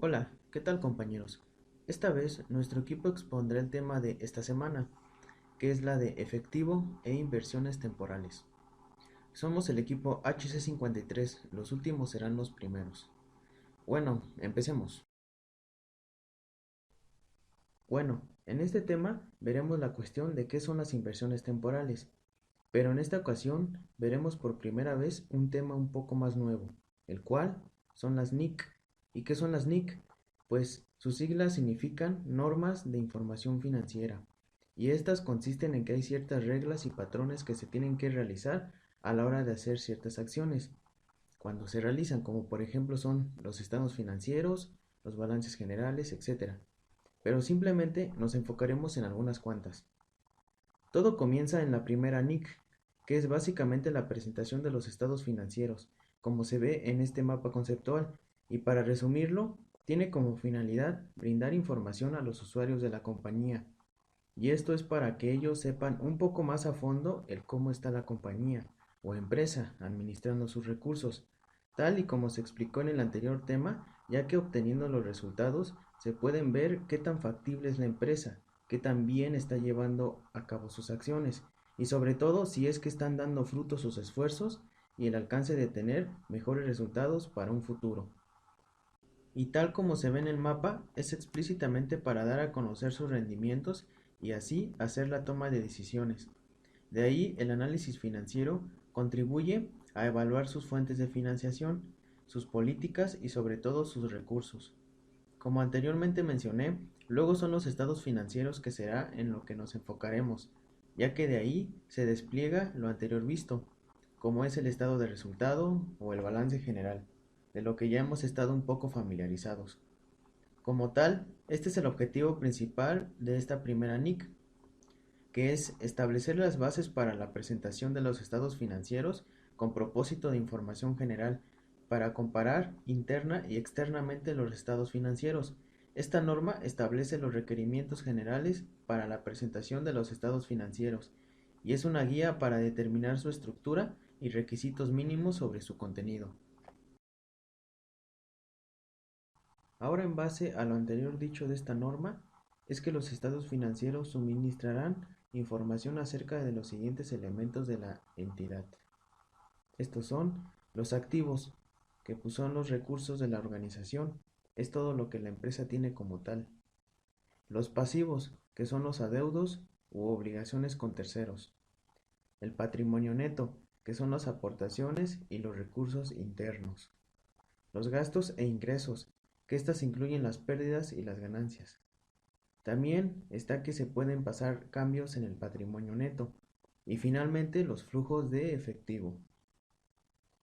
Hola, ¿qué tal compañeros? Esta vez nuestro equipo expondrá el tema de esta semana, que es la de efectivo e inversiones temporales. Somos el equipo HC53, los últimos serán los primeros. Bueno, empecemos. Bueno, en este tema veremos la cuestión de qué son las inversiones temporales, pero en esta ocasión veremos por primera vez un tema un poco más nuevo, el cual son las NIC. ¿Y qué son las NIC? Pues sus siglas significan Normas de Información Financiera, y estas consisten en que hay ciertas reglas y patrones que se tienen que realizar a la hora de hacer ciertas acciones. Cuando se realizan, como por ejemplo son los estados financieros, los balances generales, etcétera. Pero simplemente nos enfocaremos en algunas cuantas. Todo comienza en la primera NIC, que es básicamente la presentación de los estados financieros, como se ve en este mapa conceptual, y para resumirlo, tiene como finalidad brindar información a los usuarios de la compañía, y esto es para que ellos sepan un poco más a fondo el cómo está la compañía o empresa administrando sus recursos, tal y como se explicó en el anterior tema, ya que obteniendo los resultados se pueden ver qué tan factible es la empresa, qué tan bien está llevando a cabo sus acciones y sobre todo si es que están dando frutos sus esfuerzos y el alcance de tener mejores resultados para un futuro. Y tal como se ve en el mapa, es explícitamente para dar a conocer sus rendimientos y así hacer la toma de decisiones. De ahí el análisis financiero contribuye a evaluar sus fuentes de financiación, sus políticas y sobre todo sus recursos. Como anteriormente mencioné, luego son los estados financieros que será en lo que nos enfocaremos, ya que de ahí se despliega lo anterior visto, como es el estado de resultado o el balance general, de lo que ya hemos estado un poco familiarizados. Como tal, este es el objetivo principal de esta primera NIC, que es establecer las bases para la presentación de los estados financieros con propósito de información general para comparar interna y externamente los estados financieros. Esta norma establece los requerimientos generales para la presentación de los estados financieros y es una guía para determinar su estructura y requisitos mínimos sobre su contenido. Ahora, en base a lo anterior dicho de esta norma, es que los estados financieros suministrarán información acerca de los siguientes elementos de la entidad. Estos son los activos, que pues son los recursos de la organización, es todo lo que la empresa tiene como tal. Los pasivos, que son los adeudos u obligaciones con terceros. El patrimonio neto, que son las aportaciones y los recursos internos. Los gastos e ingresos, que estas incluyen las pérdidas y las ganancias. También está que se pueden pasar cambios en el patrimonio neto. Y finalmente los flujos de efectivo.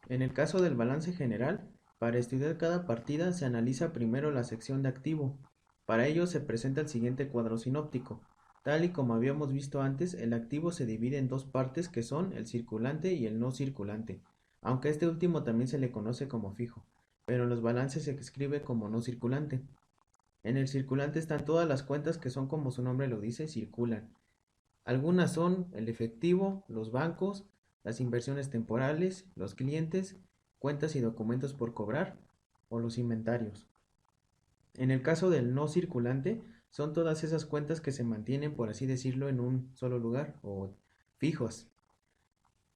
En el caso del balance general, para estudiar cada partida se analiza primero la sección de activo. Para ello se presenta el siguiente cuadro sinóptico. Tal y como habíamos visto antes, el activo se divide en dos partes que son el circulante y el no circulante, aunque este último también se le conoce como fijo, pero en los balances se escribe como no circulante. En el circulante están todas las cuentas que son como su nombre lo dice, circulan. Algunas son el efectivo, los bancos, las inversiones temporales, los clientes, cuentas y documentos por cobrar o los inventarios. En el caso del no circulante, son todas esas cuentas que se mantienen, por así decirlo, en un solo lugar o fijos.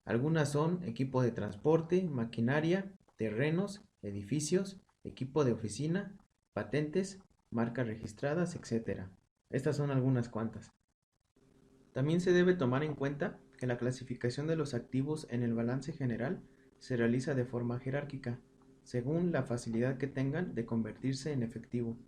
Algunas son equipo de transporte, maquinaria, terrenos, edificios, equipo de oficina, patentes, marcas registradas, etcétera. Estas son algunas cuantas. También se debe tomar en cuenta que la clasificación de los activos en el balance general se realiza de forma jerárquica, según la facilidad que tengan de convertirse en efectivo.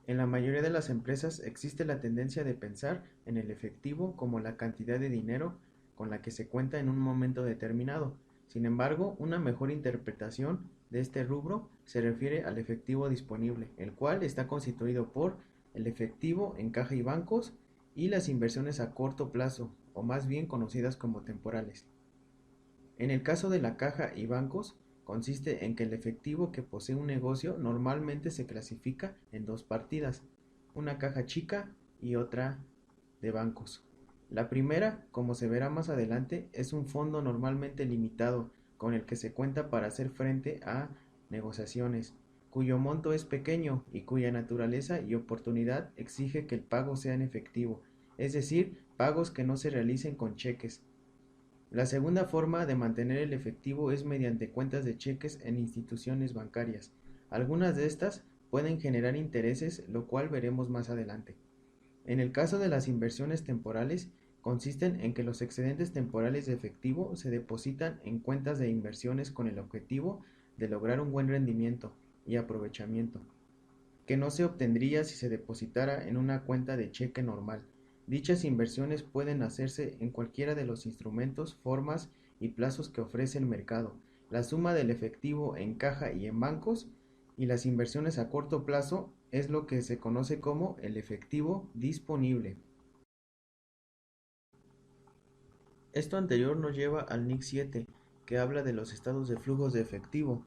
En la mayoría de las empresas existe la tendencia de pensar en el efectivo como la cantidad de dinero con la que se cuenta en un momento determinado. Sin embargo, una mejor interpretación de este rubro se refiere al efectivo disponible, el cual está constituido por el efectivo en caja y bancos y las inversiones a corto plazo, o más bien conocidas como temporales. En el caso de la caja y bancos, consiste en que el efectivo que posee un negocio normalmente se clasifica en dos partidas, una caja chica y otra de bancos. La primera, como se verá más adelante, es un fondo normalmente limitado con el que se cuenta para hacer frente a negociaciones, cuyo monto es pequeño y cuya naturaleza y oportunidad exige que el pago sea en efectivo, es decir, pagos que no se realicen con cheques. La segunda forma de mantener el efectivo es mediante cuentas de cheques en instituciones bancarias. Algunas de estas pueden generar intereses, lo cual veremos más adelante. En el caso de las inversiones temporales, consisten en que los excedentes temporales de efectivo se depositan en cuentas de inversiones con el objetivo de lograr un buen rendimiento y aprovechamiento, que no se obtendría si se depositara en una cuenta de cheque normal. Dichas inversiones pueden hacerse en cualquiera de los instrumentos, formas y plazos que ofrece el mercado. La suma del efectivo en caja y en bancos y las inversiones a corto plazo es lo que se conoce como el efectivo disponible. Esto anterior nos lleva al NIC 7, que habla de los estados de flujos de efectivo.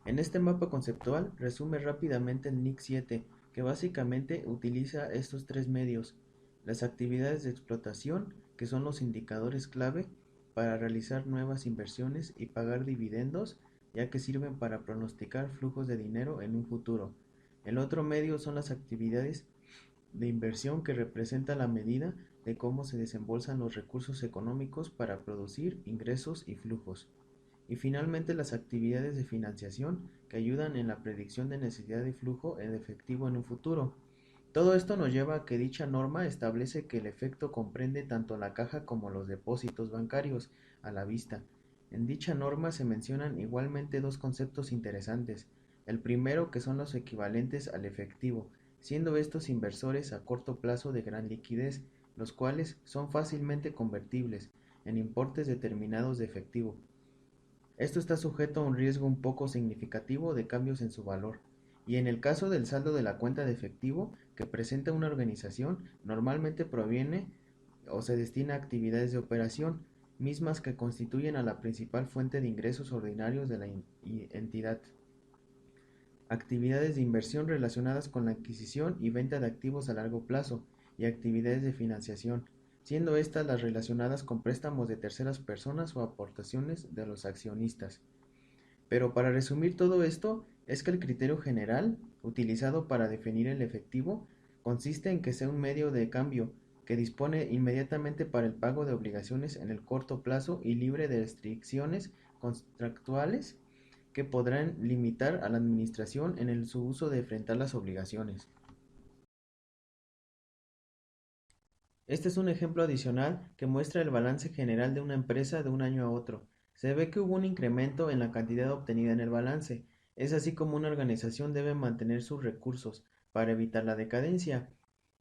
En este mapa conceptual resume rápidamente el NIC 7, que básicamente utiliza estos tres medios: las actividades de explotación, que son los indicadores clave para realizar nuevas inversiones y pagar dividendos, ya que sirven para pronosticar flujos de dinero en un futuro. El otro medio son las actividades de inversión, que representa la medida de cómo se desembolsan los recursos económicos para producir ingresos y flujos. Y finalmente las actividades de financiación, que ayudan en la predicción de necesidad de flujo en efectivo en un futuro. Todo esto nos lleva a que dicha norma establece que el efecto comprende tanto la caja como los depósitos bancarios a la vista. En dicha norma se mencionan igualmente dos conceptos interesantes. El primero, que son los equivalentes al efectivo, siendo estos inversores a corto plazo de gran liquidez, los cuales son fácilmente convertibles en importes determinados de efectivo. Esto está sujeto a un riesgo un poco significativo de cambios en su valor. Y en el caso del saldo de la cuenta de efectivo que presenta una organización, normalmente proviene o se destina a actividades de operación, mismas que constituyen a la principal fuente de ingresos ordinarios de la entidad. Actividades de inversión relacionadas con la adquisición y venta de activos a largo plazo y actividades de financiación, siendo estas las relacionadas con préstamos de terceras personas o aportaciones de los accionistas. Pero para resumir todo esto, es que el criterio general utilizado para definir el efectivo consiste en que sea un medio de cambio que dispone inmediatamente para el pago de obligaciones en el corto plazo y libre de restricciones contractuales que podrán limitar a la administración en su uso de enfrentar las obligaciones. Este es un ejemplo adicional que muestra el balance general de una empresa de un año a otro. Se ve que hubo un incremento en la cantidad obtenida en el balance. Es así como una organización debe mantener sus recursos para evitar la decadencia,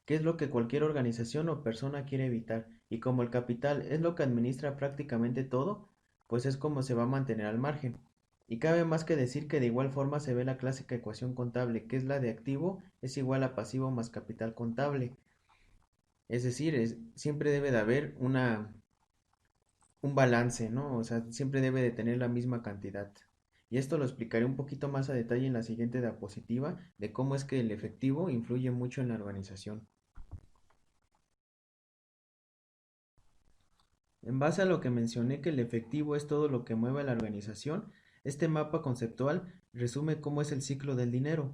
que es lo que cualquier organización o persona quiere evitar. Y como el capital es lo que administra prácticamente todo, pues es como se va a mantener al margen. Y cabe más que decir que de igual forma se ve la clásica ecuación contable, que es la de activo es igual a pasivo más capital contable. Es decir, siempre debe de haber un balance, ¿no? O sea, siempre debe de tener la misma cantidad. Y esto lo explicaré un poquito más a detalle en la siguiente diapositiva de cómo es que el efectivo influye mucho en la organización. En base a lo que mencioné, que el efectivo es todo lo que mueve a la organización, este mapa conceptual resume cómo es el ciclo del dinero.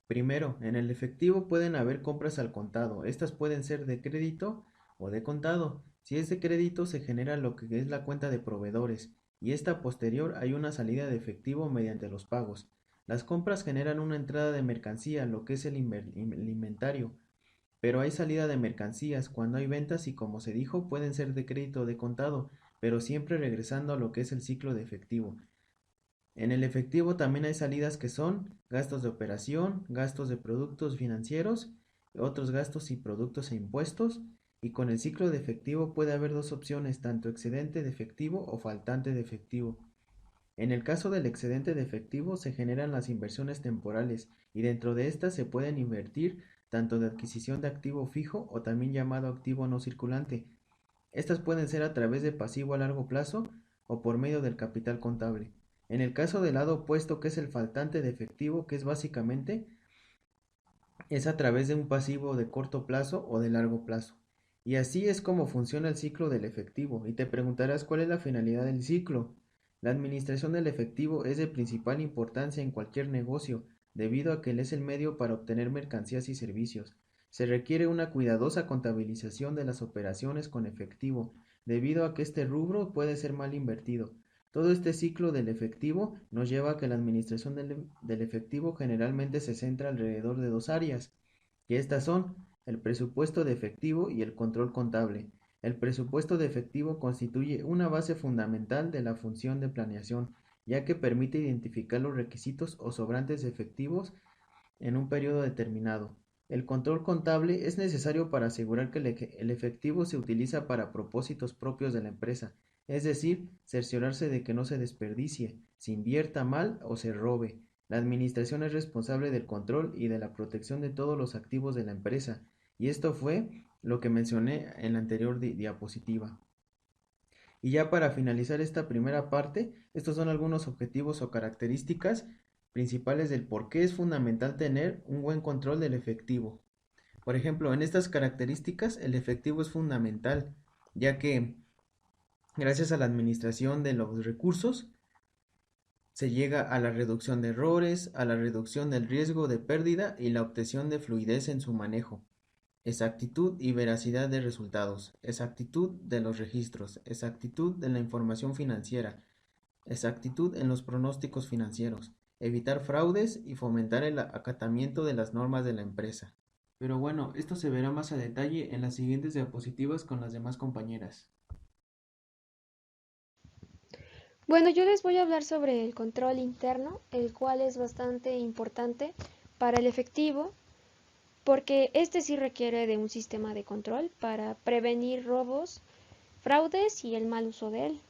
Primero, en el efectivo pueden haber compras al contado. Estas pueden ser de crédito o de contado. Si es de crédito, se genera lo que es la cuenta de proveedores, y esta posterior hay una salida de efectivo mediante los pagos. Las compras generan una entrada de mercancía, lo que es el inventario, pero hay salida de mercancías cuando hay ventas, y como se dijo, pueden ser de crédito o de contado, pero siempre regresando a lo que es el ciclo de efectivo. En el efectivo también hay salidas que son gastos de operación, gastos de productos financieros, otros gastos y productos e impuestos, y con el ciclo de efectivo puede haber dos opciones, tanto excedente de efectivo o faltante de efectivo. En el caso del excedente de efectivo se generan las inversiones temporales, y dentro de estas se pueden invertir tanto de adquisición de activo fijo o también llamado activo no circulante. Estas pueden ser a través de pasivo a largo plazo o por medio del capital contable. En el caso del lado opuesto, que es el faltante de efectivo, que es básicamente es a través de un pasivo de corto plazo o de largo plazo. Y así es como funciona el ciclo del efectivo. Y te preguntarás cuál es la finalidad del ciclo. La administración del efectivo es de principal importancia en cualquier negocio, debido a que él es el medio para obtener mercancías y servicios. Se requiere una cuidadosa contabilización de las operaciones con efectivo, debido a que este rubro puede ser mal invertido. Todo este ciclo del efectivo nos lleva a que la administración del efectivo generalmente se centra alrededor de dos áreas, que estas son el presupuesto de efectivo y el control contable. El presupuesto de efectivo constituye una base fundamental de la función de planeación, ya que permite identificar los requisitos o sobrantes de efectivos en un periodo determinado. El control contable es necesario para asegurar que el efectivo se utiliza para propósitos propios de la empresa, es decir, cerciorarse de que no se desperdicie, se invierta mal o se robe. La administración es responsable del control y de la protección de todos los activos de la empresa, y esto fue lo que mencioné en la anterior diapositiva. Y ya para finalizar esta primera parte, estos son algunos objetivos o características principales del por qué es fundamental tener un buen control del efectivo. Por ejemplo, en estas características el efectivo es fundamental, ya que gracias a la administración de los recursos se llega a la reducción de errores, a la reducción del riesgo de pérdida y la obtención de fluidez en su manejo. Exactitud y veracidad de resultados, exactitud de los registros, exactitud de la información financiera, exactitud en los pronósticos financieros, evitar fraudes y fomentar el acatamiento de las normas de la empresa. Pero bueno, esto se verá más a detalle en las siguientes diapositivas con las demás compañeras. Bueno, yo les voy a hablar sobre el control interno, el cual es bastante importante para el efectivo, porque este sí requiere de un sistema de control para prevenir robos, fraudes y el mal uso de él.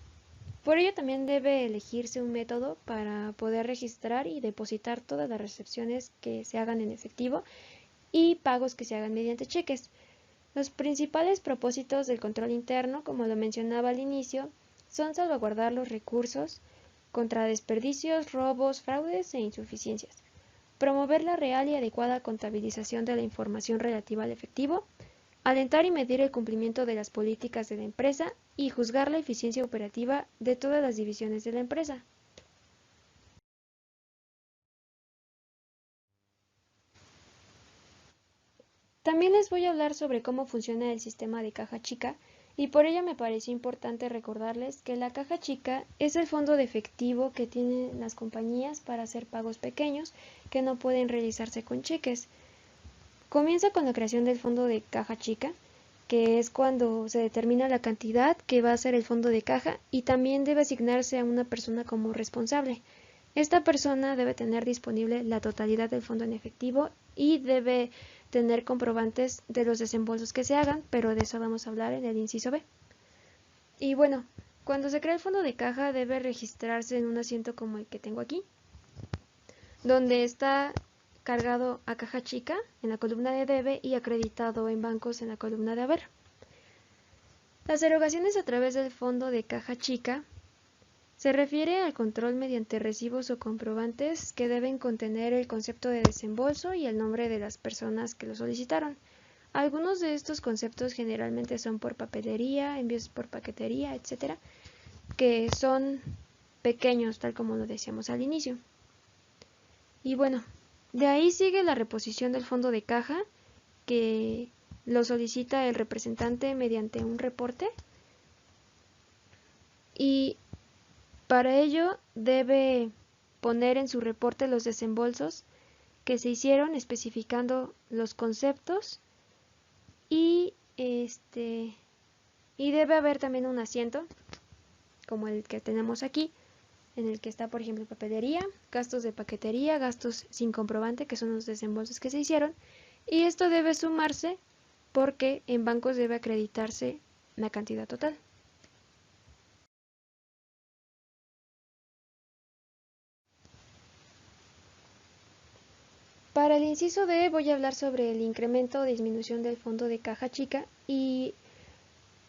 Por ello también debe elegirse un método para poder registrar y depositar todas las recepciones que se hagan en efectivo y pagos que se hagan mediante cheques. Los principales propósitos del control interno, como lo mencionaba al inicio, son salvaguardar los recursos contra desperdicios, robos, fraudes e insuficiencias, promover la real y adecuada contabilización de la información relativa al efectivo, alentar y medir el cumplimiento de las políticas de la empresa y juzgar la eficiencia operativa de todas las divisiones de la empresa. También les voy a hablar sobre cómo funciona el sistema de caja chica y por ello me pareció importante recordarles que la caja chica es el fondo de efectivo que tienen las compañías para hacer pagos pequeños que no pueden realizarse con cheques. Comienza con la creación del fondo de caja chica, que es cuando se determina la cantidad que va a ser el fondo de caja y también debe asignarse a una persona como responsable. Esta persona debe tener disponible la totalidad del fondo en efectivo y debe tener comprobantes de los desembolsos que se hagan, pero de eso vamos a hablar en el inciso B. Y bueno, cuando se crea el fondo de caja debe registrarse en un asiento como el que tengo aquí, donde está cargado a caja chica en la columna de debe y acreditado en bancos en la columna de haber. Las erogaciones a través del fondo de caja chica se refiere al control mediante recibos o comprobantes que deben contener el concepto de desembolso y el nombre de las personas que lo solicitaron. Algunos de estos conceptos generalmente son por papelería, envíos por paquetería, etc., que son pequeños, tal como lo decíamos al inicio. Y bueno, de ahí sigue la reposición del fondo de caja, que lo solicita el representante mediante un reporte. Y para ello debe poner en su reporte los desembolsos que se hicieron, especificando los conceptos y y debe haber también un asiento como el que tenemos aquí, en el que está, por ejemplo, papelería, gastos de paquetería, gastos sin comprobante, que son los desembolsos que se hicieron, y esto debe sumarse porque en bancos debe acreditarse la cantidad total. Para el inciso D voy a hablar sobre el incremento o disminución del fondo de caja chica y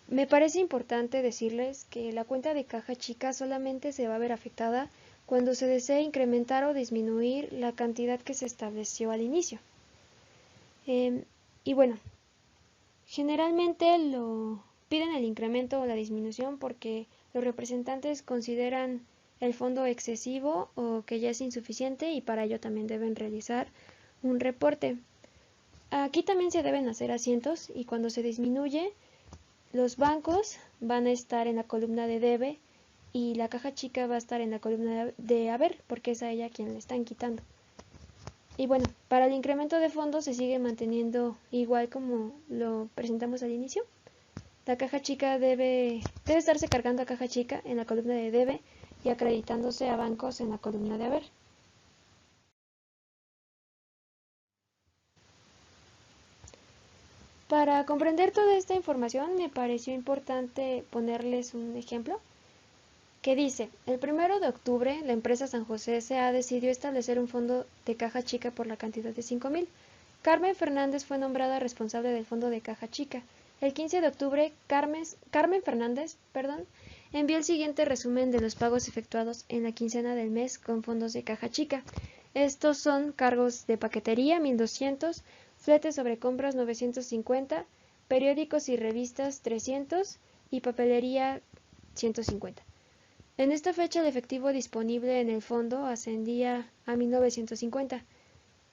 me parece importante decirles que la cuenta de caja chica solamente se va a ver afectada cuando se desee incrementar o disminuir la cantidad que se estableció al inicio. Y bueno, generalmente lo piden el incremento o la disminución porque los representantes consideran el fondo excesivo o que ya es insuficiente, y para ello también deben realizar un reporte. Aquí también se deben hacer asientos, y cuando se disminuye, los bancos van a estar en la columna de debe y la caja chica va a estar en la columna de haber, porque es a ella quien le están quitando. Y bueno, para el incremento de fondos se sigue manteniendo igual como lo presentamos al inicio. La caja chica debe estarse cargando a caja chica en la columna de debe y acreditándose a bancos en la columna de haber. Para comprender toda esta información me pareció importante ponerles un ejemplo que dice: el 1 de octubre la empresa San José S.A. decidió establecer un fondo de caja chica por la cantidad de 5,000. Carmen Fernández fue nombrada responsable del fondo de caja chica. El 15 de octubre, Carmen Fernández envió el siguiente resumen de los pagos efectuados en la quincena del mes con fondos de caja chica. Estos son cargos de paquetería 1,200, fletes sobre compras 950, periódicos y revistas 300 y papelería 150. En esta fecha el efectivo disponible en el fondo ascendía a 1,950.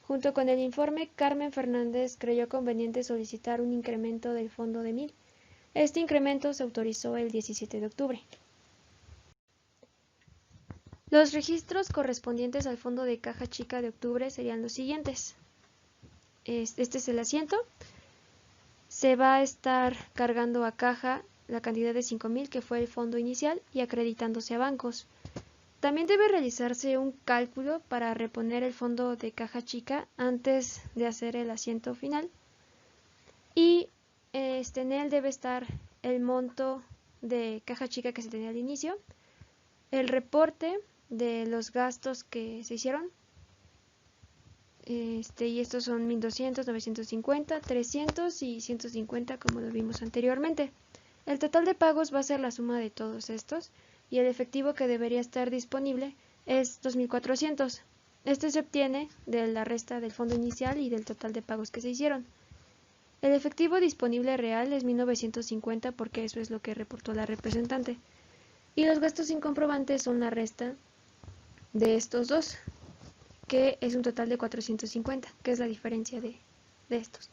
Junto con el informe, Carmen Fernández creyó conveniente solicitar un incremento del fondo de 1,000. Este incremento se autorizó el 17 de octubre. Los registros correspondientes al fondo de caja chica de octubre serían los siguientes. Este es el asiento. Se va a estar cargando a caja la cantidad de 5,000 que fue el fondo inicial y acreditándose a bancos. También debe realizarse un cálculo para reponer el fondo de caja chica antes de hacer el asiento final, y en él debe estar el monto de caja chica que se tenía al inicio, el reporte de los gastos que se hicieron, y estos son 1,200, 950, 300 y 150 como lo vimos anteriormente. El total de pagos va a ser la suma de todos estos, y el efectivo que debería estar disponible es 2,400. Este se obtiene de la resta del fondo inicial y del total de pagos que se hicieron. El efectivo disponible real es 1,950 porque eso es lo que reportó la representante. Y los gastos sin comprobante son la resta de estos dos, que es un total de 450, que es la diferencia de estos.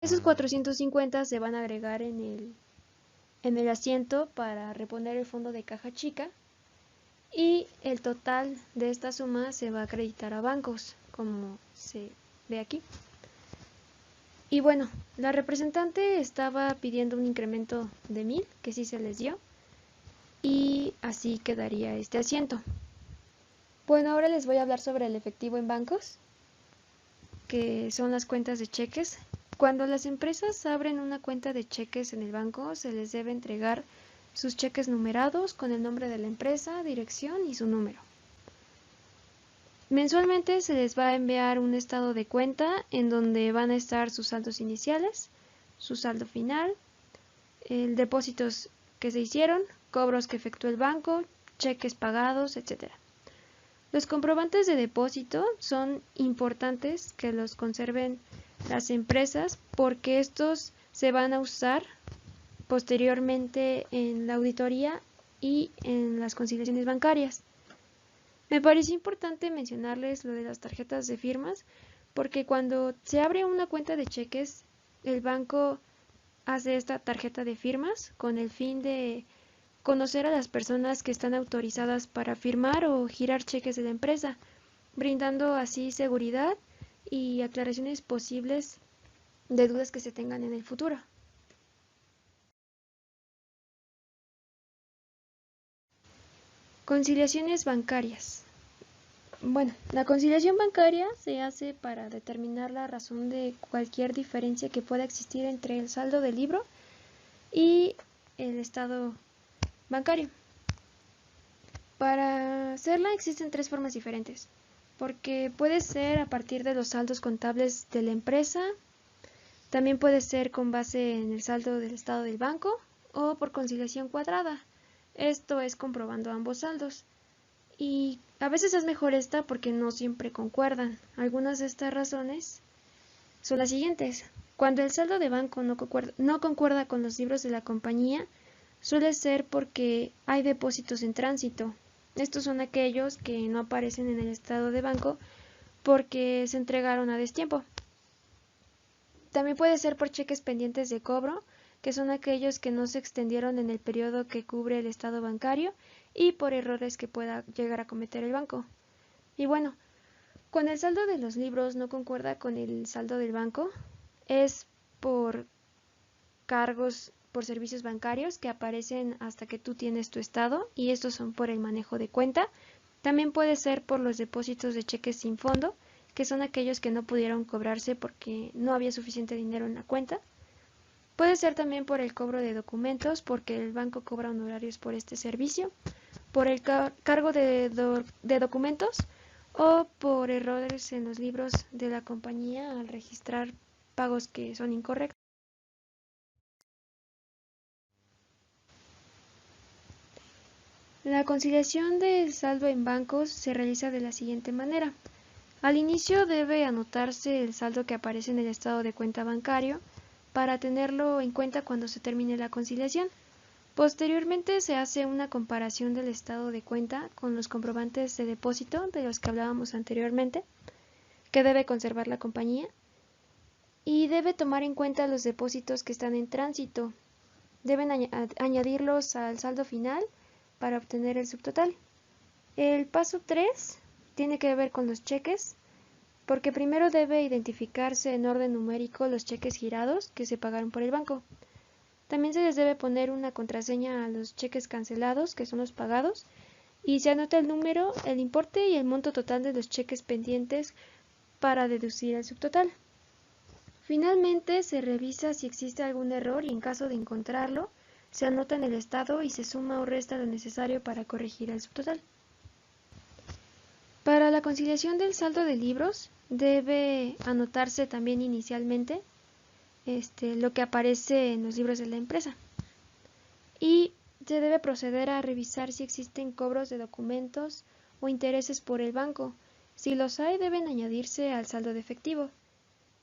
Esos 450 se van a agregar en el asiento para reponer el fondo de caja chica, y el total de esta suma se va a acreditar a bancos, como se ve aquí. Y bueno, la representante estaba pidiendo un incremento de 1,000, que sí se les dio, y así quedaría este asiento. Bueno, ahora les voy a hablar sobre el efectivo en bancos, que son las cuentas de cheques. Cuando las empresas abren una cuenta de cheques en el banco, se les debe entregar sus cheques numerados con el nombre de la empresa, dirección y su número. Mensualmente se les va a enviar un estado de cuenta en donde van a estar sus saldos iniciales, su saldo final, depósitos que se hicieron, cobros que efectuó el banco, cheques pagados, etc. Los comprobantes de depósito son importantes que los conserven las empresas porque estos se van a usar posteriormente en la auditoría y en las conciliaciones bancarias. Me pareció importante mencionarles lo de las tarjetas de firmas porque cuando se abre una cuenta de cheques, el banco hace esta tarjeta de firmas con el fin de conocer a las personas que están autorizadas para firmar o girar cheques de la empresa, brindando así seguridad y aclaraciones posibles de dudas que se tengan en el futuro. Conciliaciones bancarias. Bueno, la conciliación bancaria se hace para determinar la razón de cualquier diferencia que pueda existir entre el saldo del libro y el estado bancario. Para hacerla existen 3 formas diferentes, porque puede ser a partir de los saldos contables de la empresa, también puede ser con base en el saldo del estado del banco o por conciliación cuadrada. Esto es comprobando ambos saldos. Y a veces es mejor esta porque no siempre concuerdan. Algunas de estas razones son las siguientes. Cuando el saldo de banco no concuerda con los libros de la compañía, suele ser porque hay depósitos en tránsito. Estos son aquellos que no aparecen en el estado de banco porque se entregaron a destiempo. También puede ser por cheques pendientes de cobro, que son aquellos que no se extendieron en el periodo que cubre el estado bancario y por errores que pueda llegar a cometer el banco. Y bueno, cuando el saldo de los libros no concuerda con el saldo del banco, es por cargos por servicios bancarios que aparecen hasta que tú tienes tu estado, y estos son por el manejo de cuenta. También puede ser por los depósitos de cheques sin fondo, que son aquellos que no pudieron cobrarse porque no había suficiente dinero en la cuenta. Puede ser también por el cobro de documentos, porque el banco cobra honorarios por este servicio, por el cargo de documentos o por errores en los libros de la compañía al registrar pagos que son incorrectos. La conciliación del saldo en bancos se realiza de la siguiente manera. Al inicio debe anotarse el saldo que aparece en el estado de cuenta bancario para tenerlo en cuenta cuando se termine la conciliación. Posteriormente se hace una comparación del estado de cuenta con los comprobantes de depósito de los que hablábamos anteriormente, que debe conservar la compañía, y debe tomar en cuenta los depósitos que están en tránsito. Deben añadirlos al saldo final para obtener el subtotal. El paso 3 tiene que ver con los cheques, porque primero debe identificarse en orden numérico los cheques girados que se pagaron por el banco. También se les debe poner una contraseña a los cheques cancelados, que son los pagados, y se anota el número, el importe y el monto total de los cheques pendientes para deducir el subtotal. Finalmente se revisa si existe algún error y en caso de encontrarlo, se anota en el estado y se suma o resta lo necesario para corregir el subtotal. Para la conciliación del saldo de libros debe anotarse también inicialmente lo que aparece en los libros de la empresa. Y se debe proceder a revisar si existen cobros de documentos o intereses por el banco. Si los hay, deben añadirse al saldo de efectivo.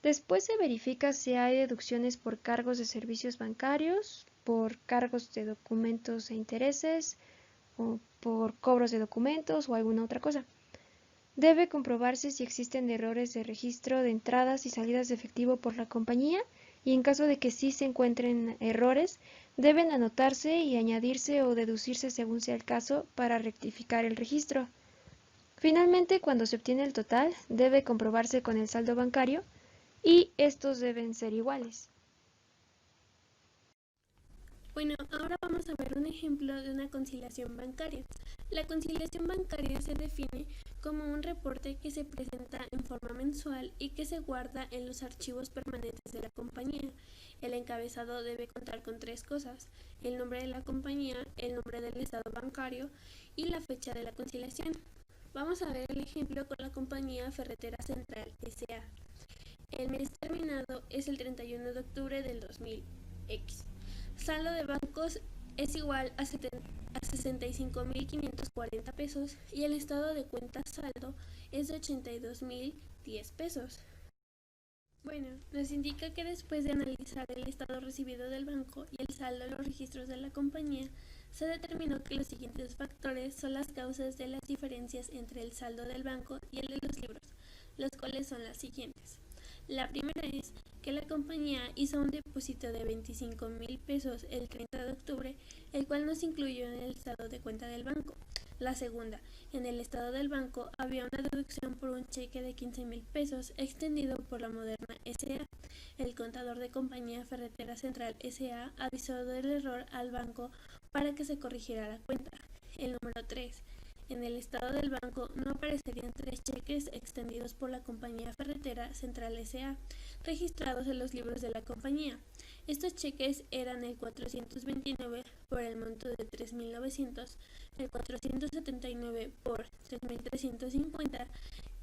Después se verifica si hay deducciones por cargos de servicios bancarios, por cargos de documentos e intereses, o por cobros de documentos o alguna otra cosa. Debe comprobarse si existen errores de registro de entradas y salidas de efectivo por la compañía, y en caso de que sí se encuentren errores, deben anotarse y añadirse o deducirse según sea el caso para rectificar el registro. Finalmente, cuando se obtiene el total, debe comprobarse con el saldo bancario y estos deben ser iguales. Bueno, ahora vamos a ver un ejemplo de una conciliación bancaria. La conciliación bancaria se define como un reporte que se presenta en forma mensual y que se guarda en los archivos permanentes de la compañía. El encabezado debe contar con 3 cosas: el nombre de la compañía, el nombre del estado bancario y la fecha de la conciliación. Vamos a ver el ejemplo con la compañía Ferretera Central S.A. El mes terminado es el 31 de octubre del 2000X. Saldo de bancos es igual a 65.540 pesos y el estado de cuenta saldo es de 82.010 pesos. Bueno, nos indica que después de analizar el estado recibido del banco y el saldo de los registros de la compañía, se determinó que los siguientes factores son las causas de las diferencias entre el saldo del banco y el de los libros, los cuales son las siguientes. La primera es que la compañía hizo un depósito de 25.000 pesos el 30 de octubre, el cual no se incluyó en el estado de cuenta del banco. La segunda, en el estado del banco había una deducción por un cheque de 15.000 pesos extendido por la Moderna S.A. El contador de compañía Ferretera Central S.A. avisó del error al banco para que se corrigiera la cuenta. El número 3. En el estado del banco no aparecerían 3 cheques extendidos por la compañía Ferretera Central S.A. registrados en los libros de la compañía. Estos cheques eran el 429 por el monto de 3.900, el 479 por 3.350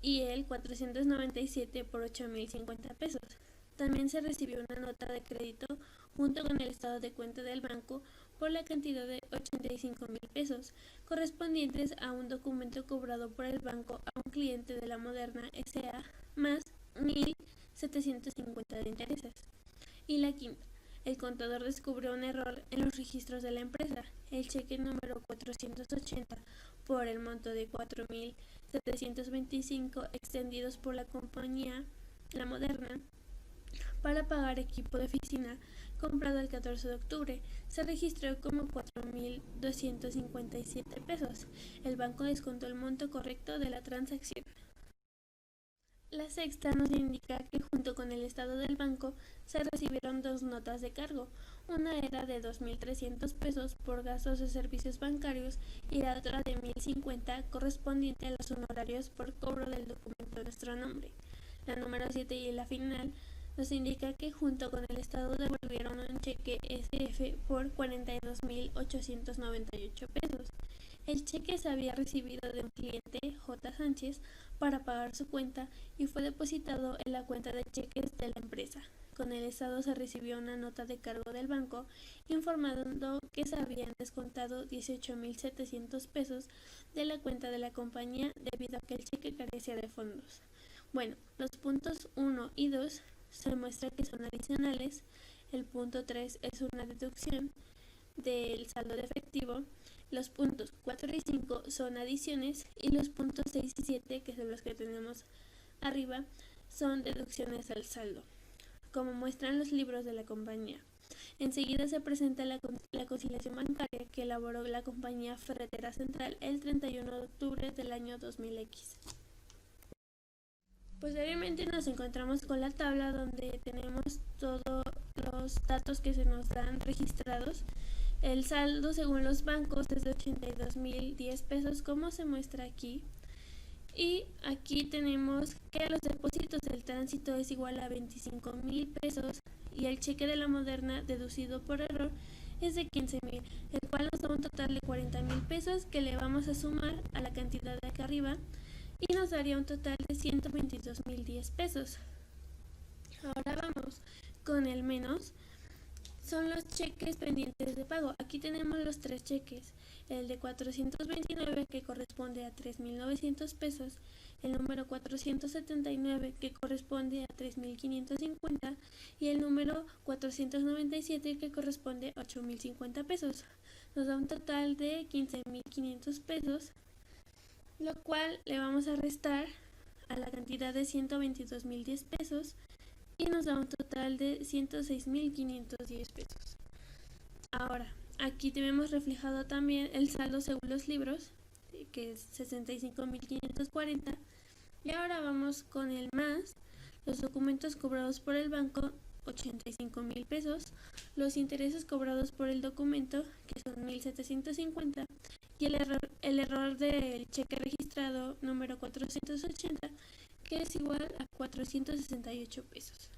y el 497 por 8.050 pesos. También se recibió una nota de crédito junto con el estado de cuenta del banco por la cantidad de 85.000 pesos, correspondientes a un documento cobrado por el banco a un cliente de la Moderna S.A. más 1.750 de intereses. Y la quinta, el contador descubrió un error en los registros de la empresa. El cheque número 480 por el monto de 4.725 extendidos por la compañía La Moderna para pagar equipo de oficina comprado el 14 de octubre se registró como 4.257 pesos. El banco descontó el monto correcto de la transacción. La sexta nos indica que junto con el estado del banco se recibieron dos notas de cargo. Una era de 2.300 pesos por gastos de servicios bancarios y la otra de 1.050 correspondiente a los honorarios por cobro del documento de nuestro nombre. La número 7 y la final nos indica que junto con el estado devolvieron un cheque SF por 42.898 pesos. El cheque se había recibido de un cliente, J. Sánchez, para pagar su cuenta y fue depositado en la cuenta de cheques de la empresa. Con el estado se recibió una nota de cargo del banco informando que se habían descontado 18.700 pesos de la cuenta de la compañía debido a que el cheque carecía de fondos. Bueno, los puntos 1 y 2 se muestra que son adicionales, el punto 3 es una deducción del saldo de efectivo, los puntos 4 y 5 son adiciones y los puntos 6 y 7, que son los que tenemos arriba, son deducciones al saldo, como muestran los libros de la compañía. Enseguida se presenta la conciliación bancaria que elaboró la compañía Ferretera Central el 31 de octubre del año 2000X. Posteriormente nos encontramos con la tabla donde tenemos todos los datos que se nos dan registrados. El saldo según los bancos es de 82.010 pesos, como se muestra aquí. Y aquí tenemos que los depósitos del tránsito es igual a 25.000 pesos y el cheque de La Moderna deducido por error es de 15.000, el cual nos da un total de 40.000 pesos que le vamos a sumar a la cantidad de acá arriba y nos daría un total de 122.010 pesos. Ahora vamos con el menos. Son los cheques pendientes de pago. Aquí tenemos los tres cheques. El de 429 que corresponde a 3.900 pesos. El número 479 que corresponde a 3.550. Y el número 497 que corresponde a 8.050 pesos. Nos da un total de 15.500 pesos. Lo cual le vamos a restar a la cantidad de 122.010 pesos. Y nos da un total de 106.510 pesos. Ahora, aquí tenemos reflejado también el saldo según los libros, que es 65.540. Y ahora vamos con el más, los documentos cobrados por el banco, 85.000 pesos, los intereses cobrados por el documento, que son 1.750, y el error del cheque registrado número 480, que es igual a 468 pesos.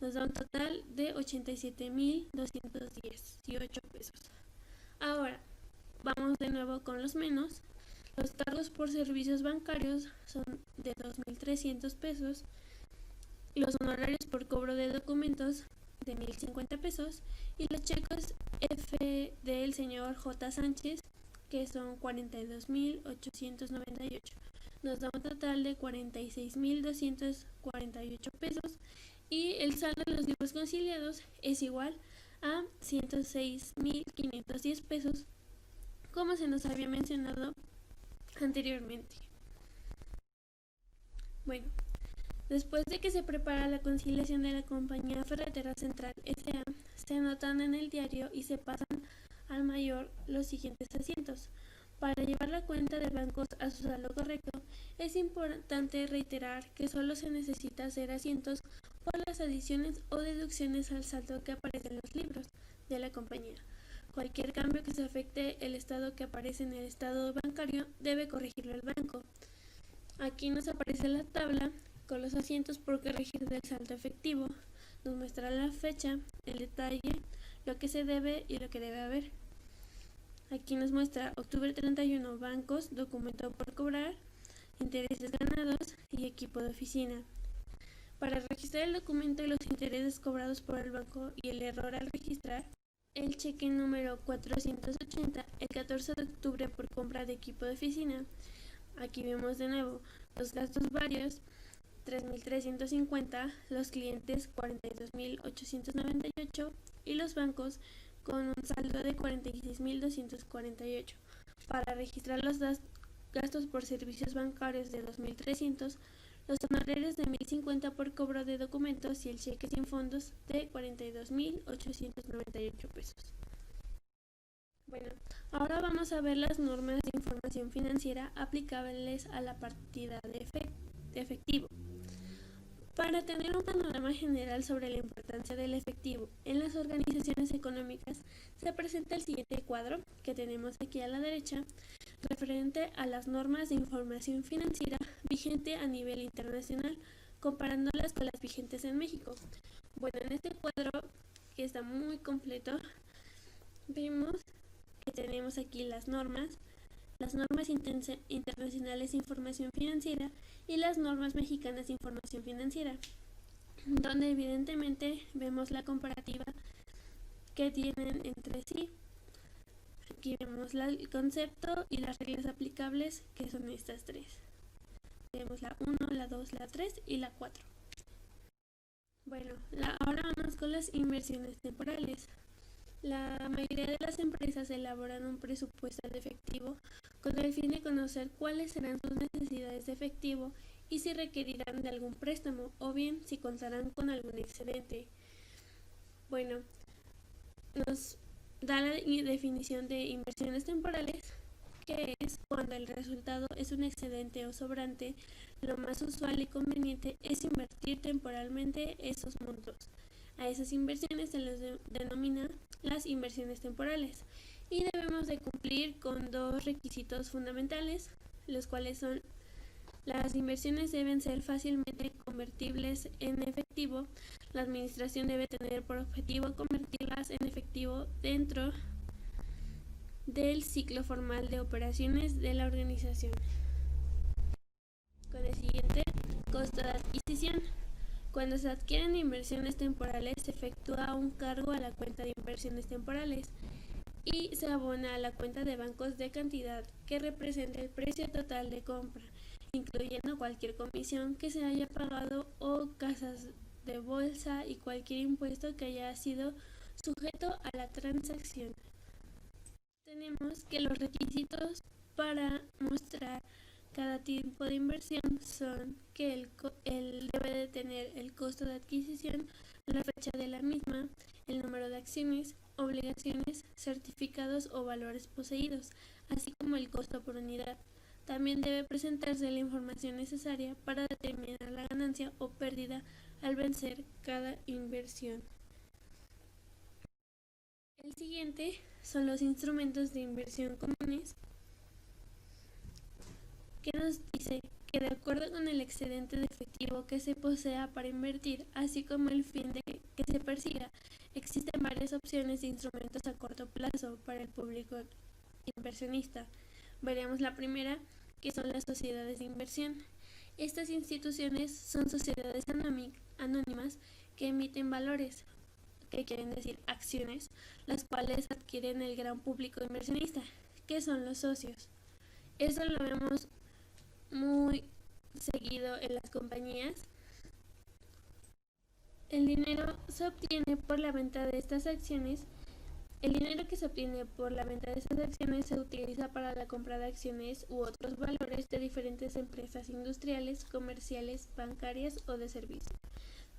Nos da un total de 87.218 pesos. Ahora, vamos de nuevo con los menos. Los cargos por servicios bancarios son de 2.300 pesos. Los honorarios por cobro de documentos de 1.050 pesos. Y los cheques F del señor J. Sánchez, que son 42.898. Nos da un total de 46.248 pesos y el saldo de los libros conciliados es igual a 106.510 pesos, como se nos había mencionado anteriormente. Bueno, después de que se prepara la conciliación de la compañía Ferretera Central S.A., se anotan en el diario y se pasan al mayor los siguientes asientos. Para llevar la cuenta de bancos a su saldo correcto, es importante reiterar que solo se necesita hacer asientos por las adiciones o deducciones al saldo que aparece en los libros de la compañía. Cualquier cambio que se afecte el estado que aparece en el estado bancario debe corregirlo el banco. Aquí nos aparece la tabla con los asientos por corregir del saldo efectivo. Nos muestra la fecha, el detalle, lo que se debe y lo que debe haber. Aquí nos muestra octubre 31, bancos, documento por cobrar, intereses ganados y equipo de oficina. Para registrar el documento y los intereses cobrados por el banco y el error al registrar, el cheque número 480, el 14 de octubre por compra de equipo de oficina. Aquí vemos de nuevo los gastos varios, 3.350, los clientes 42.898 y los bancos con un saldo de 46.248. Para registrar los gastos por servicios bancarios de 2.300, los honorarios de 1.050 por cobro de documentos y el cheque sin fondos de 42.898 pesos. Bueno, ahora vamos a ver las normas de información financiera aplicables a la partida de efectivo. Para tener un panorama general sobre la importancia del efectivo en las organizaciones económicas, se presenta el siguiente cuadro que tenemos aquí a la derecha, referente a las normas de información financiera vigente a nivel internacional, comparándolas con las vigentes en México. Bueno, en este cuadro, que está muy completo, vemos que tenemos aquí las normas internacionales de información financiera y las normas mexicanas de información financiera, donde evidentemente vemos la comparativa que tienen entre sí. Aquí vemos el concepto y las reglas aplicables, que son estas tres. Tenemos la 1, la 2, la 3 y la 4. Bueno, ahora vamos con las inversiones temporales. La mayoría de las empresas elaboran un presupuesto de efectivo con el fin de conocer cuáles serán sus necesidades de efectivo y si requerirán de algún préstamo o bien si contarán con algún excedente. Bueno, nos da la definición de inversiones temporales, que es cuando el resultado es un excedente o sobrante. Lo más usual y conveniente es invertir temporalmente esos montos. A esas inversiones se les denomina las inversiones temporales y debemos de cumplir con dos requisitos fundamentales, los cuales son: las inversiones deben ser fácilmente convertibles en efectivo. La administración debe tener por objetivo convertirlas en efectivo dentro del ciclo formal de operaciones de la organización. Con el siguiente, costo de adquisición. Cuando se adquieren inversiones temporales, se efectúa un cargo a la cuenta de inversiones temporales y se abona a la cuenta de bancos de cantidad que representa el precio total de compra, incluyendo cualquier comisión que se haya pagado o casas de bolsa y cualquier impuesto que haya sido sujeto a la transacción. Tenemos que los requisitos para mostrar cada tipo de inversión son que el debe de tener el costo de adquisición, la fecha de la misma, el número de acciones, obligaciones, certificados o valores poseídos, así como el costo por unidad. También debe presentarse la información necesaria para determinar la ganancia o pérdida al vencer cada inversión. El siguiente son los instrumentos de inversión comunes, que nos dice que de acuerdo con el excedente de efectivo que se posea para invertir, así como el fin de que se persiga, existen varias opciones de instrumentos a corto plazo para el público inversionista. Veremos la primera, que son las sociedades de inversión. Estas instituciones son sociedades anónimas que emiten valores, que quieren decir acciones, las cuales adquieren el gran público inversionista, que son los socios. Eso lo vemos muy seguido en las compañías. El dinero se obtiene por la venta de estas acciones. El dinero que se obtiene por la venta de estas acciones se utiliza para la compra de acciones u otros valores de diferentes empresas industriales, comerciales, bancarias o de servicio.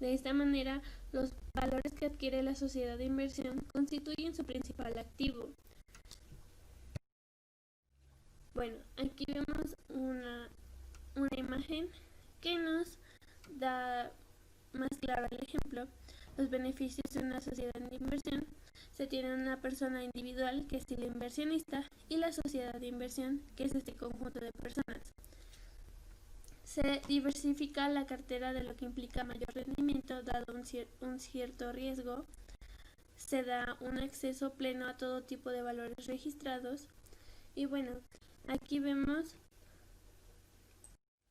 De esta manera, los valores que adquiere la sociedad de inversión constituyen su principal activo. Bueno, aquí vemos una imagen que nos da más claro el ejemplo. Los beneficios de una sociedad de inversión: se tiene una persona individual, que es el inversionista, y la sociedad de inversión, que es este conjunto de personas. Se diversifica la cartera, de lo que implica mayor rendimiento dado un cierto riesgo. Se da un acceso pleno a todo tipo de valores registrados. Y bueno, aquí vemos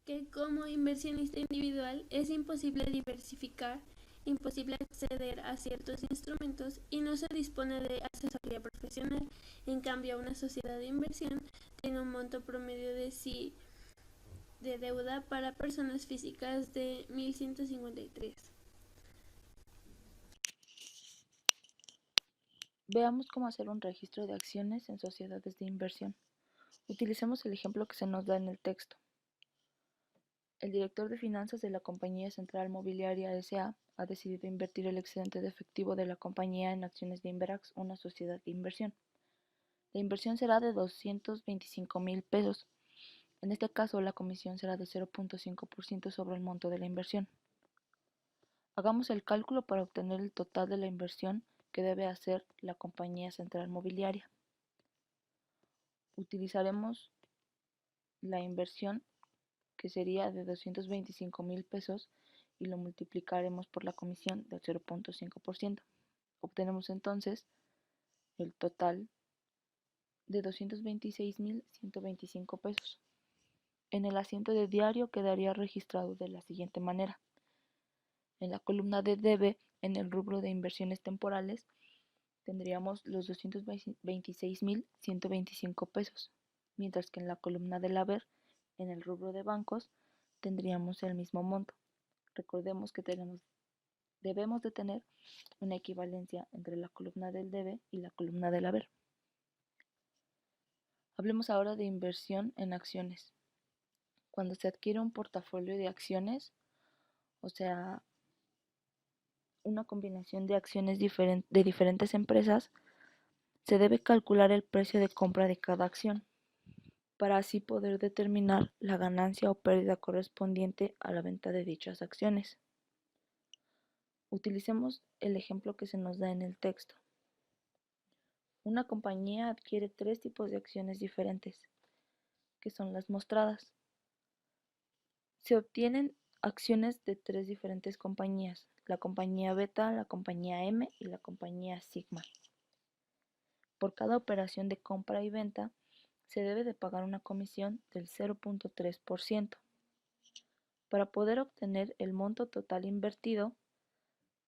que como inversionista individual es imposible diversificar, imposible acceder a ciertos instrumentos y no se dispone de asesoría profesional. En cambio, una sociedad de inversión tiene un monto promedio de deuda para personas físicas de 1.153. Veamos cómo hacer un registro de acciones en sociedades de inversión. Utilicemos el ejemplo que se nos da en el texto. El director de finanzas de la Compañía Central Mobiliaria S.A. ha decidido invertir el excedente de efectivo de la compañía en acciones de Inverax, una sociedad de inversión. La inversión será de 225,000 pesos. En este caso, la comisión será de 0.5% sobre el monto de la inversión. Hagamos el cálculo para obtener el total de la inversión que debe hacer la Compañía Central Mobiliaria. Utilizaremos la inversión, que sería de 225,000 pesos, y lo multiplicaremos por la comisión del 0.5%. Obtenemos entonces el total de 226,125 pesos. En el asiento de diario quedaría registrado de la siguiente manera. En la columna de debe, en el rubro de inversiones temporales, tendríamos los 226,125 pesos, mientras que en la columna del haber, en el rubro de bancos, tendríamos el mismo monto. Recordemos que debemos de tener una equivalencia entre la columna del debe y la columna del haber. Hablemos ahora de inversión en acciones. Cuando se adquiere un portafolio de acciones, o sea, una combinación de acciones de diferentes empresas, se debe calcular el precio de compra de cada acción, para así poder determinar la ganancia o pérdida correspondiente a la venta de dichas acciones. Utilicemos el ejemplo que se nos da en el texto. Una compañía adquiere tres tipos de acciones diferentes, que son las mostradas. Se obtienen acciones de tres diferentes compañías: la compañía Beta, la compañía M y la compañía Sigma. Por cada operación de compra y venta, se debe de pagar una comisión del 0.3%. Para poder obtener el monto total invertido,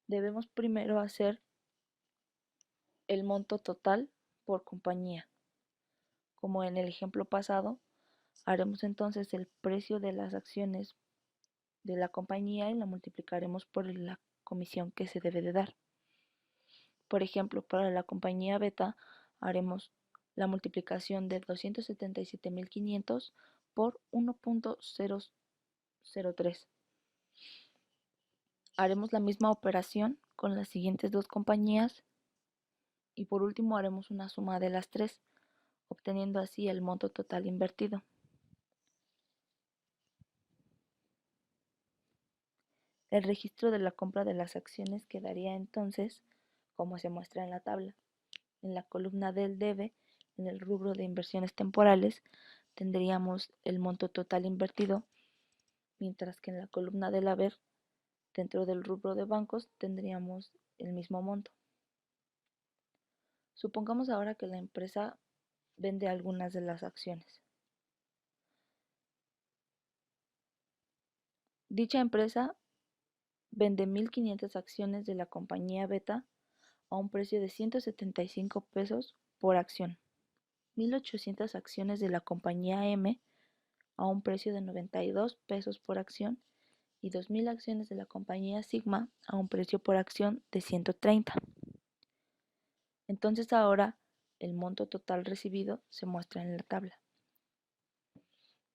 debemos primero hacer el monto total por compañía. Como en el ejemplo pasado, haremos entonces el precio de las acciones de la compañía y la multiplicaremos por la comisión que se debe de dar. Por ejemplo, para la compañía Beta haremos la multiplicación de 277,500 por 1.003. Haremos la misma operación con las siguientes dos compañías y por último haremos una suma de las tres, obteniendo así el monto total invertido. El registro de la compra de las acciones quedaría entonces como se muestra en la tabla. En la columna del debe, en el rubro de inversiones temporales, tendríamos el monto total invertido, mientras que en la columna del haber, dentro del rubro de bancos, tendríamos el mismo monto. Supongamos ahora que la empresa vende algunas de las acciones. Dicha empresa vende 1,500 acciones de la compañía Beta a un precio de 175 pesos por acción, 1,800 acciones de la compañía M a un precio de 92 pesos por acción y 2,000 acciones de la compañía Sigma a un precio por acción de 130. Entonces ahora el monto total recibido se muestra en la tabla.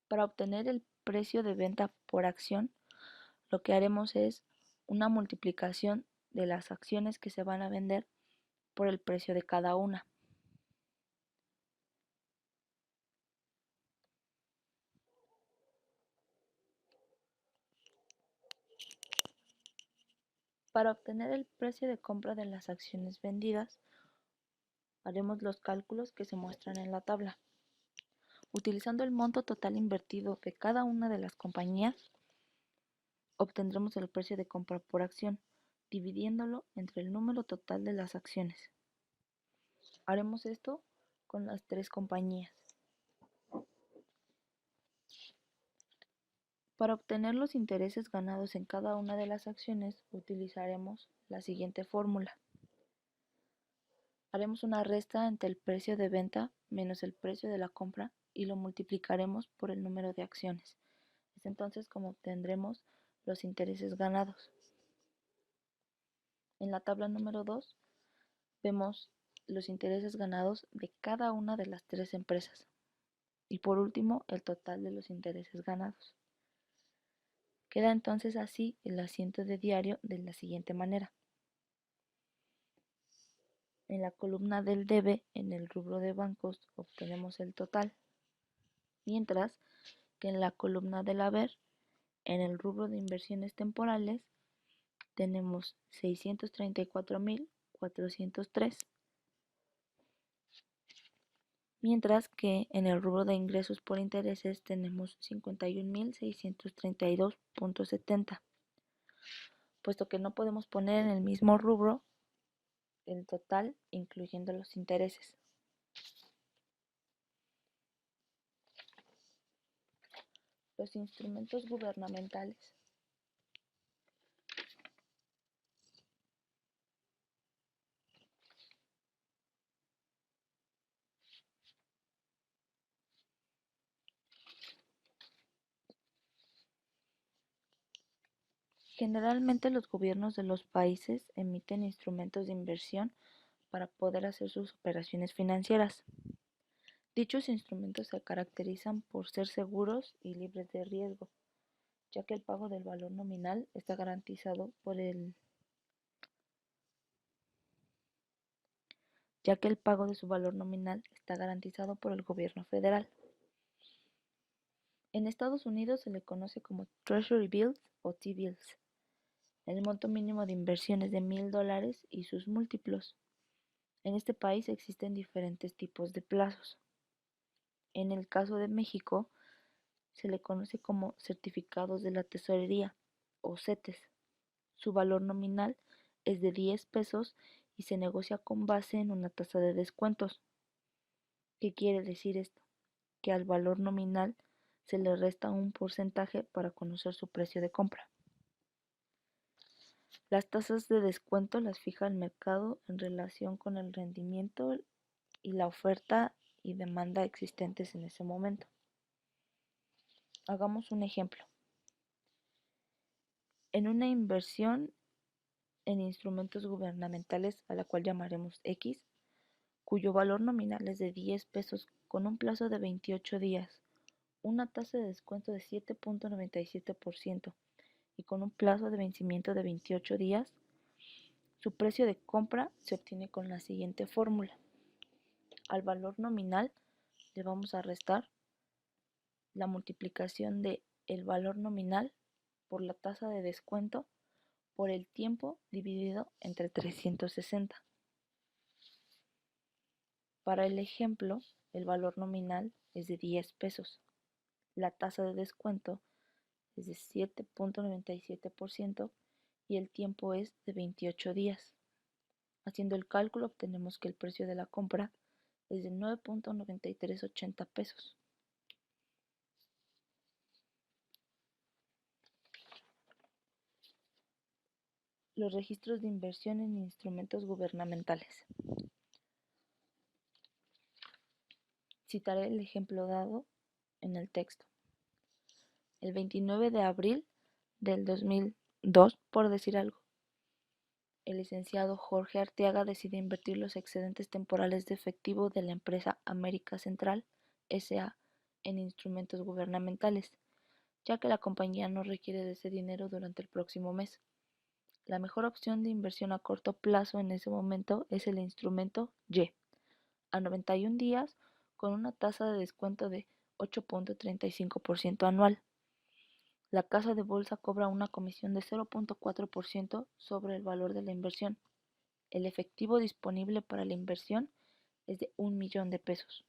Para obtener el precio de venta por acción, lo que haremos es una multiplicación de las acciones que se van a vender por el precio de cada una. Para obtener el precio de compra de las acciones vendidas, haremos los cálculos que se muestran en la tabla. Utilizando el monto total invertido de cada una de las compañías, obtendremos el precio de compra por acción, dividiéndolo entre el número total de las acciones. Haremos esto con las tres compañías. Para obtener los intereses ganados en cada una de las acciones, utilizaremos la siguiente fórmula. Haremos una resta entre el precio de venta menos el precio de la compra y lo multiplicaremos por el número de acciones. Es entonces como obtendremos los intereses ganados. En la tabla número 2 vemos los intereses ganados de cada una de las tres empresas. Y por último, el total de los intereses ganados. Queda entonces así el asiento de diario de la siguiente manera. En la columna del debe, en el rubro de bancos, obtenemos el total, mientras que en la columna del haber, en el rubro de inversiones temporales, tenemos 634.403, mientras que en el rubro de ingresos por intereses tenemos 51.632.70, puesto que no podemos poner en el mismo rubro el total incluyendo los intereses. Los instrumentos gubernamentales. Generalmente los gobiernos de los países emiten instrumentos de inversión para poder hacer sus operaciones financieras. Dichos instrumentos se caracterizan por ser seguros y libres de riesgo, ya que el pago del valor nominal está garantizado por el gobierno federal. En Estados Unidos se le conoce como Treasury Bills o T-Bills. El monto mínimo de inversión es de $1,000 y sus múltiplos. En este país existen diferentes tipos de plazos. En el caso de México, se le conoce como certificados de la tesorería o CETES. Su valor nominal es de 10 pesos y se negocia con base en una tasa de descuentos. ¿Qué quiere decir esto? Que al valor nominal se le resta un porcentaje para conocer su precio de compra. Las tasas de descuento las fija el mercado en relación con el rendimiento y la oferta y demanda existentes en ese momento. Hagamos un ejemplo. En una inversión en instrumentos gubernamentales, a la cual llamaremos X, cuyo valor nominal es de 10 pesos con un plazo de 28 días, una tasa de descuento de 7.97% y con un plazo de vencimiento de 28 días, su precio de compra se obtiene con la siguiente fórmula. Al valor nominal le vamos a restar la multiplicación de el valor nominal por la tasa de descuento por el tiempo dividido entre 360. Para el ejemplo, el valor nominal es de 10 pesos. La tasa de descuento es de 7.97% y el tiempo es de 28 días. Haciendo el cálculo obtenemos que el precio de la compra es de 9.9380 pesos. Los registros de inversión en instrumentos gubernamentales. Citaré el ejemplo dado en el texto. El 29 de abril del 2002, por decir algo, el licenciado Jorge Arteaga decide invertir los excedentes temporales de efectivo de la empresa América Central S.A. en instrumentos gubernamentales, ya que la compañía no requiere de ese dinero durante el próximo mes. La mejor opción de inversión a corto plazo en ese momento es el instrumento Y, a 91 días con una tasa de descuento de 8.35% anual. La casa de bolsa cobra una comisión de 0.4% sobre el valor de la inversión. El efectivo disponible para la inversión es de 1,000,000 de pesos.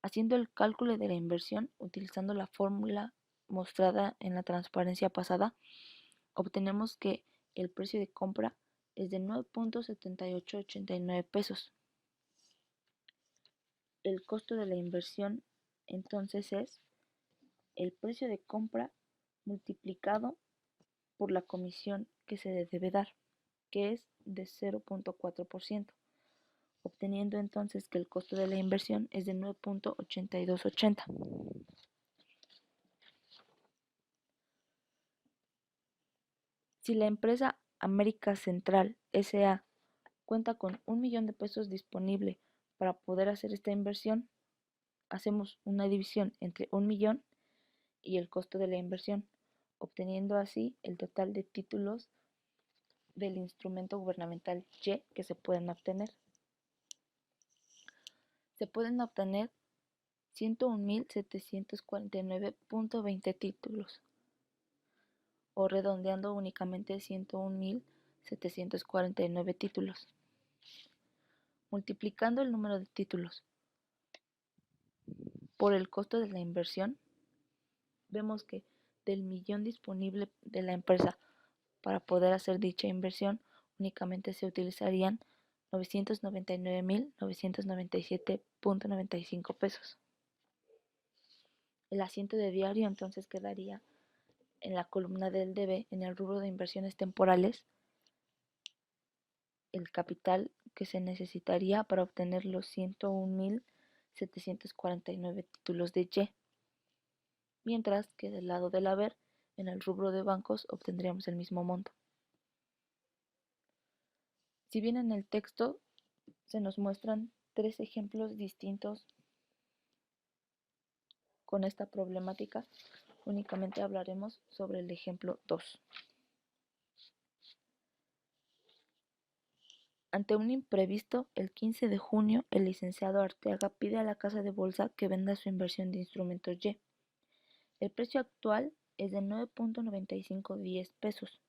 Haciendo el cálculo de la inversión utilizando la fórmula mostrada en la transparencia pasada, obtenemos que el precio de compra es de 9.7889 pesos. El costo de la inversión entonces es el precio de compra multiplicado por la comisión que se le debe dar, que es de 0.4%, obteniendo entonces que el costo de la inversión es de 9.8280. Si la empresa América Central S.A. cuenta con 1 millón de pesos disponible para poder hacer esta inversión, hacemos una división entre 1 millón y el costo de la inversión, obteniendo así el total de títulos del instrumento gubernamental Y que se pueden obtener. Se pueden obtener 101.749.20 títulos, o redondeando únicamente 101.749 títulos. Multiplicando el número de títulos por el costo de la inversión, vemos que del millón disponible de la empresa para poder hacer dicha inversión, únicamente se utilizarían 999.997.95 pesos. El asiento de diario entonces quedaría en la columna del debe, en el rubro de inversiones temporales, el capital que se necesitaría para obtener los 101.749 títulos de Y, mientras que del lado del haber, en el rubro de bancos, obtendríamos el mismo monto. Si bien en el texto se nos muestran 3 ejemplos distintos con esta problemática, únicamente hablaremos sobre el ejemplo 2. Ante un imprevisto, el 15 de junio, el licenciado Arteaga pide a la casa de bolsa que venda su inversión de instrumentos Y. El precio actual es de 9.9510 pesos.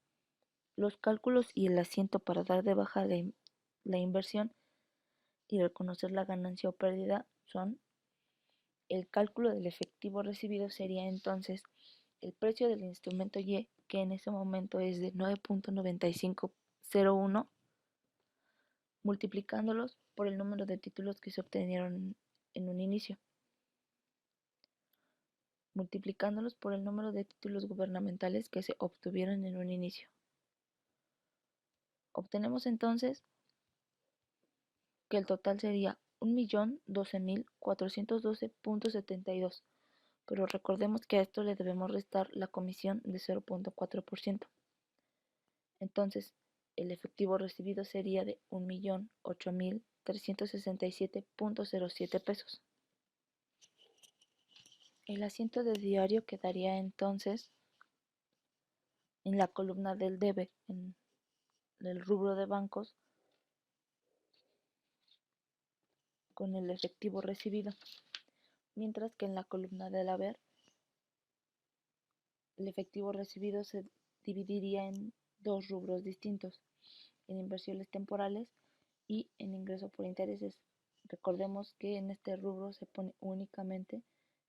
Los cálculos y el asiento para dar de baja la inversión y reconocer la ganancia o pérdida son: el cálculo del efectivo recibido sería entonces el precio del instrumento Y, que en ese momento es de 9.9501, multiplicándolos por el número de títulos que se obtenieron en un inicio, multiplicándolos por el número de títulos gubernamentales que se obtuvieron en un inicio. Obtenemos entonces que el total sería 1.012.412.72, pero recordemos que a esto le debemos restar la comisión de 0.4%. Entonces, el efectivo recibido sería de 1.008.367.07 pesos. El asiento de diario quedaría entonces en la columna del debe, en el rubro de bancos, con el efectivo recibido, mientras que en la columna del haber, el efectivo recibido se dividiría en 2 rubros distintos: en inversiones temporales y en ingreso por intereses. Recordemos que en este rubro se pone únicamente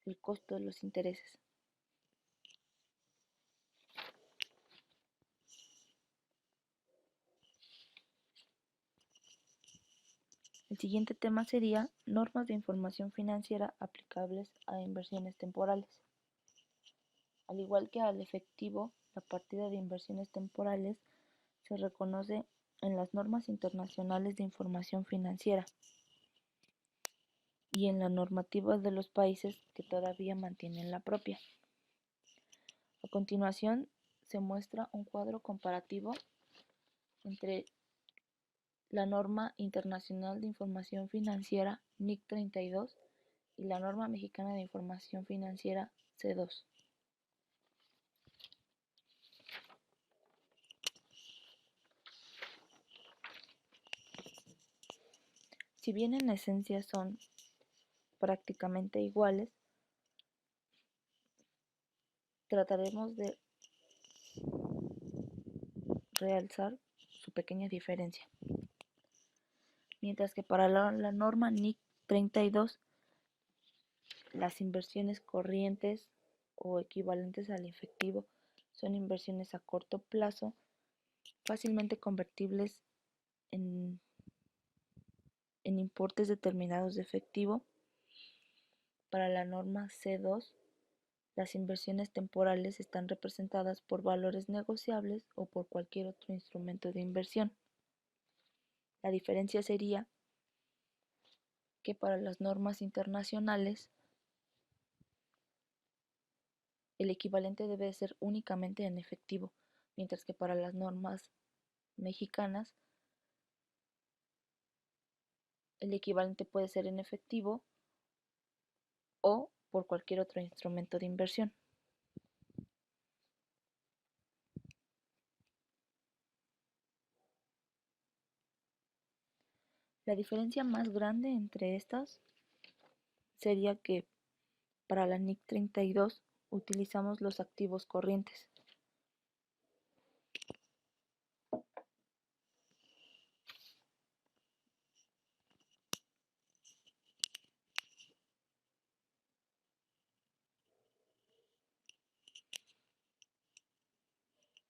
el costo de los intereses. El siguiente tema sería normas de información financiera aplicables a inversiones temporales. Al igual que al efectivo, la partida de inversiones temporales se reconoce en las normas internacionales de información financiera y en la normativa de los países que todavía mantienen la propia. A continuación se muestra un cuadro comparativo entre la norma internacional de información financiera NIC 32 y la norma mexicana de información financiera C2. Si bien en esencia son prácticamente iguales, trataremos de realzar su pequeña diferencia. Mientras que para la norma NIC 32, las inversiones corrientes o equivalentes al efectivo son inversiones a corto plazo, fácilmente convertibles en importes determinados de efectivo. Para la norma C2, las inversiones temporales están representadas por valores negociables o por cualquier otro instrumento de inversión. La diferencia sería que para las normas internacionales el equivalente debe ser únicamente en efectivo, mientras que para las normas mexicanas El equivalente puede ser en efectivo o por cualquier otro instrumento de inversión. La diferencia más grande entre estas sería que para la NIC 32 utilizamos los activos corrientes.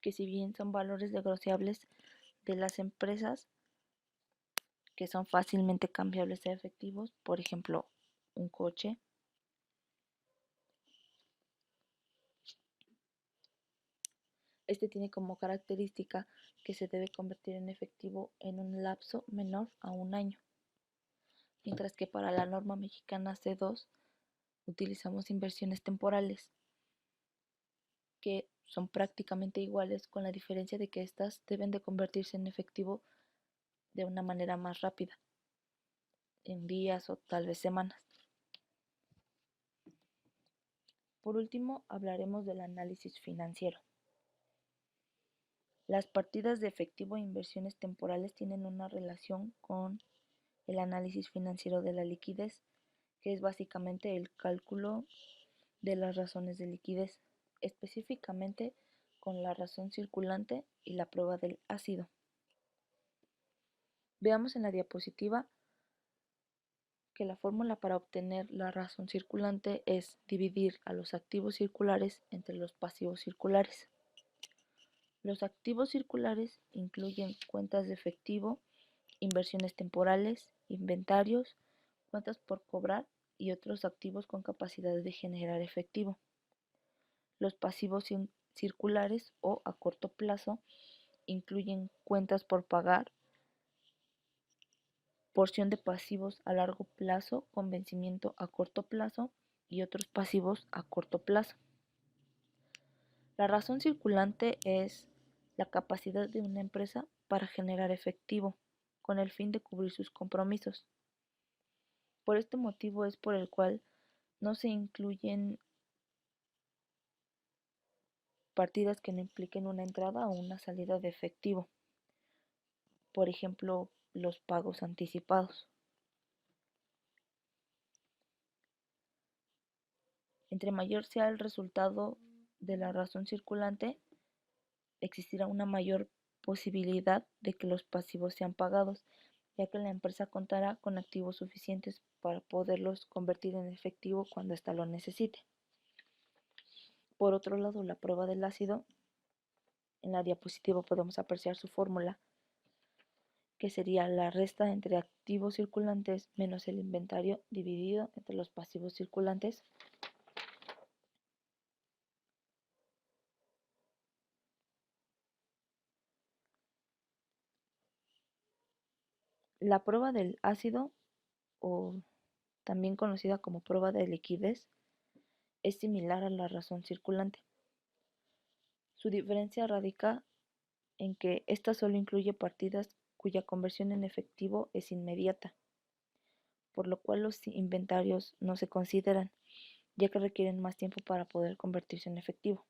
Que si bien son valores negociables de las empresas que son fácilmente cambiables a efectivos, por ejemplo, un coche, este tiene como característica que se debe convertir en efectivo en un lapso menor a un año, mientras que para la norma mexicana C2 utilizamos inversiones temporales, que son prácticamente iguales, con la diferencia de que estas deben de convertirse en efectivo de una manera más rápida, en días o tal vez semanas. Por último, hablaremos del análisis financiero. Las partidas de efectivo e inversiones temporales tienen una relación con el análisis financiero de la liquidez, que es básicamente el cálculo de las razones de liquidez, específicamente con la razón circulante y la prueba del ácido. Veamos en la diapositiva que la fórmula para obtener la razón circulante es dividir a los activos circulares entre los pasivos circulares. Los activos circulares incluyen cuentas de efectivo, inversiones temporales, inventarios, cuentas por cobrar y otros activos con capacidad de generar efectivo. Los pasivos circulares o a corto plazo incluyen cuentas por pagar, porción de pasivos a largo plazo con vencimiento a corto plazo y otros pasivos a corto plazo. La razón circulante es la capacidad de una empresa para generar efectivo con el fin de cubrir sus compromisos. Por este motivo es por el cual no se incluyen partidas que no impliquen una entrada o una salida de efectivo. Por ejemplo, los pagos anticipados. Entre mayor sea el resultado de la razón circulante, existirá una mayor posibilidad de que los pasivos sean pagados, ya que la empresa contará con activos suficientes para poderlos convertir en efectivo cuando ésta lo necesite. Por otro lado, la prueba del ácido, en la diapositiva podemos apreciar su fórmula, que sería la resta entre activos circulantes menos el inventario dividido entre los pasivos circulantes. La prueba del ácido, o también conocida como prueba de liquidez, es similar a la razón circulante. Su diferencia radica en que esta solo incluye partidas cuya conversión en efectivo es inmediata, por lo cual los inventarios no se consideran, ya que requieren más tiempo para poder convertirse en efectivo.